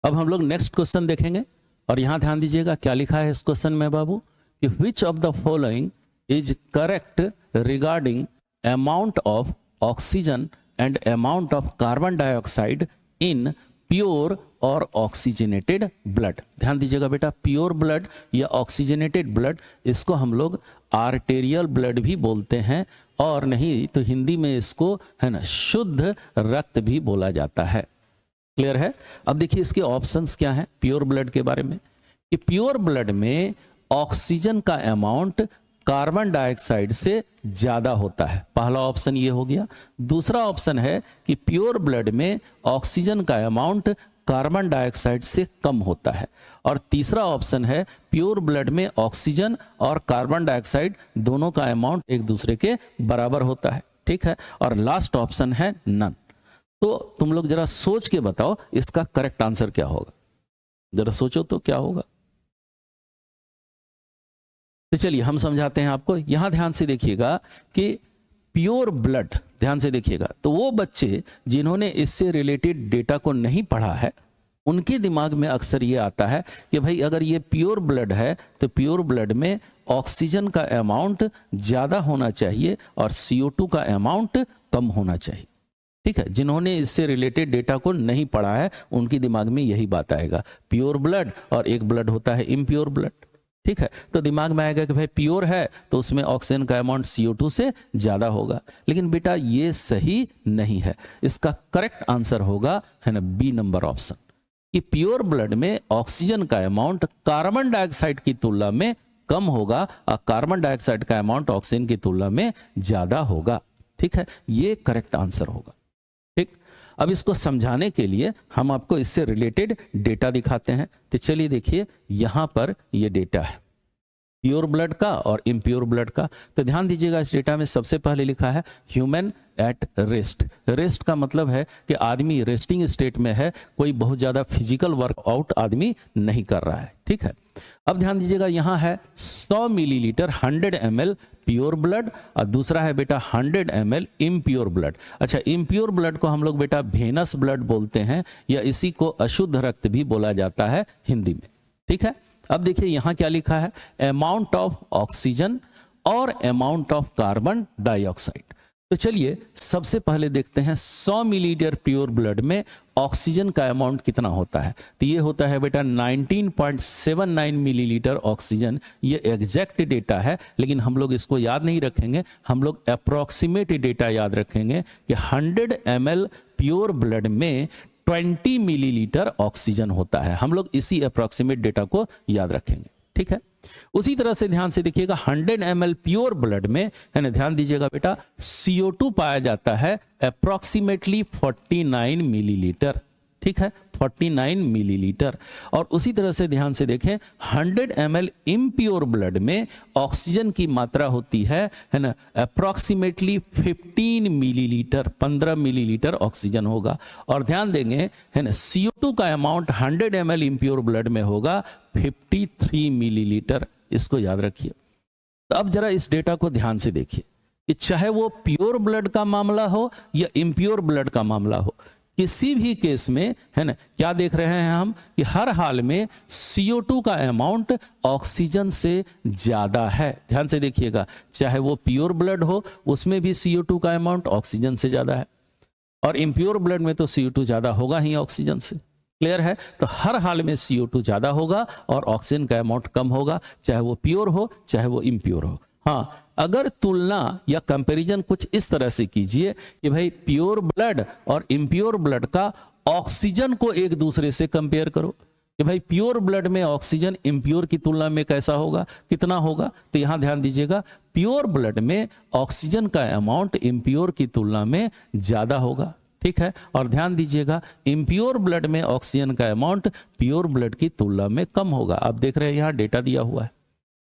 अब हम लोग नेक्स्ट क्वेश्चन देखेंगे और यहां ध्यान दीजिएगा क्या लिखा है इस क्वेश्चन में बाबू कि which of the following is correct regarding amount of oxygen and amount of carbon dioxide in pure और ऑक्सीजनेटेड ब्लड। ध्यान दीजिएगा बेटा, प्योर ब्लड या ऑक्सीजनेटेड ब्लड, इसको हम लोग आर्टेरियल ब्लड भी बोलते हैं और नहीं तो हिंदी में इसको है ना शुद्ध रक्त भी बोला जाता है। क्लियर है? अब देखिए इसके ऑप्शंस क्या हैं प्योर ब्लड के बारे में कि प्योर ब्लड में ऑक्सीजन का अमाउंट कार्बन डाइऑक्साइड से ज्यादा होता है। पहला ऑप्शन ये हो गया। दूसरा ऑप्शन है कि प्योर ब्लड में ऑक्सीजन का अमाउंट कार्बन डाइऑक्साइड से कम होता है। और तीसरा ऑप्शन है प्योर ब्लड में ऑक्सीजन और कार्बन डाइऑक्साइड दोनों का अमाउंट एक दूसरे के बराबर होता है। ठीक है, और लास्ट ऑप्शन है नन। तो तुम लोग जरा सोच के बताओ इसका करेक्ट आंसर क्या होगा, जरा सोचो तो क्या होगा। तो चलिए हम समझाते हैं आपको। यहां ध्यान से देखिएगा कि प्योर ब्लड, ध्यान से देखिएगा, तो वो बच्चे जिन्होंने इससे रिलेटेड डेटा को नहीं पढ़ा है उनके दिमाग में अक्सर ये आता है कि भाई अगर ये प्योर ब्लड है तो प्योर ब्लड में ऑक्सीजन का अमाउंट ज्यादा होना चाहिए और CO2 का अमाउंट कम होना चाहिए। ठीक है, जिन्होंने इससे रिलेटेड डेटा को नहीं पढ़ा है उनके दिमाग में यही बात आएगा। प्योर ब्लड और एक ब्लड होता है इम्प्योर ब्लड। ठीक है, तो दिमाग में आएगा कि भाई प्योर है तो उसमें ऑक्सीजन का अमाउंट CO2 से ज्यादा होगा, लेकिन बेटा ये सही नहीं है। इसका करेक्ट आंसर होगा है ना बी नंबर ऑप्शन, कि प्योर ब्लड में ऑक्सीजन का अमाउंट कार्बन डाइऑक्साइड की तुलना में कम होगा और कार्बन डाइऑक्साइड का अमाउंट ऑक्सीजन की तुलना में ज्यादा होगा। ठीक है, ये करेक्ट आंसर होगा। ठीक, अब इसको समझाने के लिए हम आपको इससे रिलेटेड डेटा दिखाते हैं। तो चलिए देखिए यहां पर ये डेटा है प्योर ब्लड का और इम्प्योर ब्लड का। तो ध्यान दीजिएगा इस डेटा में सबसे पहले लिखा है ह्यूमन एट रेस्ट। रेस्ट का मतलब है कि आदमी रेस्टिंग स्टेट में है, कोई बहुत ज्यादा फिजिकल वर्कआउट आदमी नहीं कर रहा है। ठीक है, अब ध्यान दीजिएगा यहां है 100 मिलीलीटर 100 ml प्योर ब्लड और दूसरा है बेटा 100 ml इम्प्योर ब्लड। अच्छा, इम्प्योर ब्लड को हम लोग बेटा वेनस ब्लड बोलते हैं या इसी को अशुद्ध रक्त भी बोला जाता है हिंदी में। ठीक है, अब देखिए यहां क्या लिखा है अमाउंट ऑफ ऑक्सीजन और अमाउंट ऑफ कार्बन डाइऑक्साइड। तो चलिए सबसे पहले देखते हैं 100 मिलीलीटर प्योर ब्लड में ऑक्सीजन का अमाउंट कितना होता है। तो ये होता है बेटा 19.79 मिलीलीटर ऑक्सीजन। ये एग्जैक्ट डेटा है लेकिन हम लोग इसको याद नहीं रखेंगे, हम लोग अप्रोक्सीमेट डेटा याद रखेंगे कि 100 ml प्योर ब्लड में 20 मिलीलीटर ऑक्सीजन होता है। हम लोग इसी अप्रोक्सीमेट डेटा को याद रखेंगे। ठीक है, उसी तरह से ध्यान से देखिएगा 100 ml प्योर ब्लड में है ना, ध्यान दीजिएगा बेटा CO2 पाया जाता है अप्रोक्सीमेटली 49 मिलीलीटर। ठीक है, 49 मिलीलीटर। और उसी तरह से ध्यान से देखें 100 ml इम्प्योर ब्लड में ऑक्सीजन की मात्रा होती है ना अप्रोक्सीमेटली 15 मिलीलीटर, 15 मिलीलीटर ऑक्सीजन होगा। और ध्यान देंगे है ना CO2 का अमाउंट 100 ml इम्प्योर ब्लड में होगा 53 मिलीलीटर। इसको याद रखिए। तो अब जरा इस डेटा को ध्यान से देखिए कि चाहे वो प्योर ब्लड का मामला हो या इम्प्योर ब्लड का मामला हो, किसी भी केस में है ना क्या देख रहे हैं हम कि हर हाल में CO2 का अमाउंट ऑक्सीजन से ज्यादा है। ध्यान से देखिएगा, चाहे वो प्योर ब्लड हो उसमें भी CO2 का अमाउंट ऑक्सीजन से ज्यादा है और इम्प्योर ब्लड में तो CO2 ज्यादा होगा ही ऑक्सीजन से। क्लियर है? तो हर हाल में CO2 ज्यादा होगा और ऑक्सीजन का अमाउंट कम होगा, चाहे वो प्योर हो चाहे वो इम्प्योर हो। हाँ, अगर तुलना या कंपैरिजन कुछ इस तरह से कीजिए कि भाई प्योर ब्लड और इम्प्योर ब्लड का ऑक्सीजन को एक दूसरे से कंपेयर करो कि भाई प्योर ब्लड में ऑक्सीजन इम्प्योर की तुलना में कैसा होगा, कितना होगा। तो यहां ध्यान दीजिएगा प्योर ब्लड में ऑक्सीजन का अमाउंट इम्प्योर की तुलना में ज्यादा होगा। ठीक है, और ध्यान दीजिएगा इम्प्योर ब्लड में ऑक्सीजन का अमाउंट प्योर ब्लड की तुलना में कम होगा। आप देख रहे हैं यहां डेटा दिया हुआ है।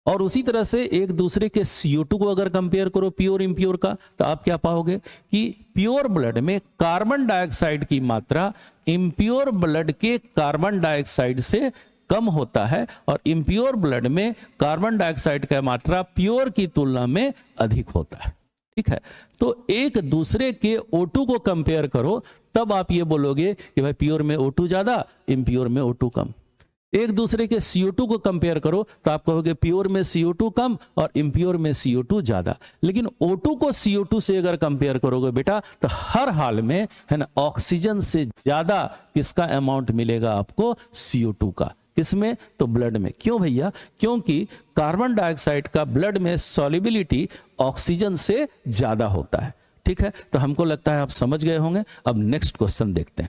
और उसी तरह से एक दूसरे के CO2 को अगर कंपेयर करो प्योर इम्प्योर का, तो आप क्या पाओगे कि प्योर ब्लड में कार्बन डाइऑक्साइड की मात्रा इम्प्योर ब्लड के कार्बन डाइऑक्साइड से कम होता है और इम्प्योर ब्लड में कार्बन डाइऑक्साइड का मात्रा प्योर की तुलना में अधिक होता है। ठीक है, तो एक दूसरे के O2 को कंपेयर करो, तब आप ये बोलोगे कि भाई प्योर में O2 ज्यादा, इम्प्योर में O2 कम। एक दूसरे के CO2 को कंपेयर करो तो आप कहोगे प्योर में CO2 कम और इम्प्योर में CO2 ज्यादा। लेकिन O2 को CO2 से अगर कंपेयर करोगे बेटा, तो हर हाल में है ना ऑक्सीजन से ज्यादा किसका अमाउंट मिलेगा आपको, CO2 का। किसमें, तो ब्लड में। क्यों भैया, क्योंकि कार्बन डाइऑक्साइड का ब्लड में सॉल्युबिलिटी ऑक्सीजन से ज्यादा होता है। ठीक है, तो हमको लगता है आप समझ गए होंगे। अब नेक्स्ट क्वेश्चन देखते हैं।